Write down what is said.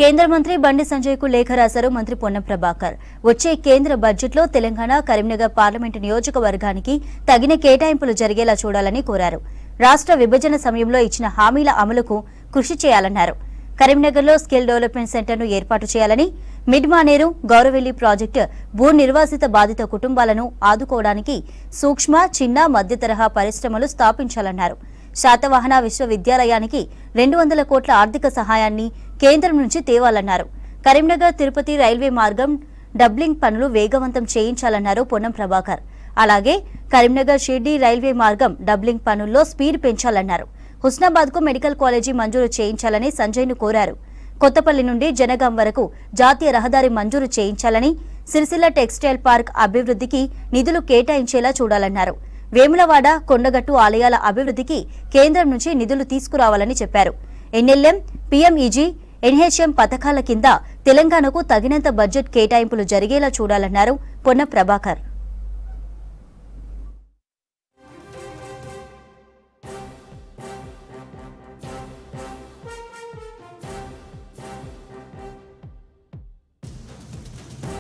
కేంద్ర మంత్రి బండి సంజయ్ కు లేఖ రాశారు మంత్రి పొన్నం ప్రభాకర్. వచ్చే కేంద్ర బడ్జెట్ లో తెలంగాణ కరీంనగర్ పార్లమెంటు నియోజకవర్గానికి తగిన కేటాయింపులు జరిగేలా చూడాలని కోరారు. రాష్ట్ర విభజన సమయంలో ఇచ్చిన హామీల అమలుకు కృషి చేయాలన్నారు. కరీంనగర్ లో స్కిల్ డెవలప్మెంట్ సెంటర్ ను ఏర్పాటు చేయాలని, మిడ్ మానేరు గౌరవెల్లి ప్రాజెక్టు భూ నిర్వాసిత బాధిత కుటుంబాలను ఆదుకోవడానికి సూక్ష్మ, చిన్న, మధ్య తరహా పరిశ్రమలు స్థాపించాలన్నారు. శాతవాహన విశ్వవిద్యాలయానికి 200 కోట్ల ఆర్థిక సహాయాన్ని కేంద్రం నుంచి తేవాలన్నారు. కరీంనగర్ తిరుపతి రైల్వే మార్గం డబ్లింగ్ పనులు వేగవంతం చేయించాలన్నారు పొన్నం ప్రభాకర్. అలాగే కరీంనగర్ షిర్డీ రైల్వే మార్గం డబ్లింగ్ పనుల్లో స్పీడ్ పెంచాలన్నారు. హుస్నాబాద్ కు మెడికల్ కాలేజీ మంజూరు చేయించాలని సంజయ్ ను కోరారు. కొత్తపల్లి నుండి జనగాం వరకు జాతీయ రహదారి మంజూరు చేయించాలని, సిరిసిల్ల టెక్స్టైల్ పార్క్ అభివృద్ధికి నిధులు కేటాయించేలా చూడాలన్నారు. వేములవాడ, కొండగట్టు ఆలయాల అభివృద్ధికి కేంద్రం నుంచి నిధులు తీసుకురావాలని చెప్పారు. ఎన్ఎల్ఎం, పీఎంఈజీ, ఎన్హెచ్ఎం పథకాల కింద తెలంగాణకు తగినంత బడ్జెట్ కేటాయింపులు జరిగేలా చూడాలన్నారు పొన్నం ప్రభాకర్.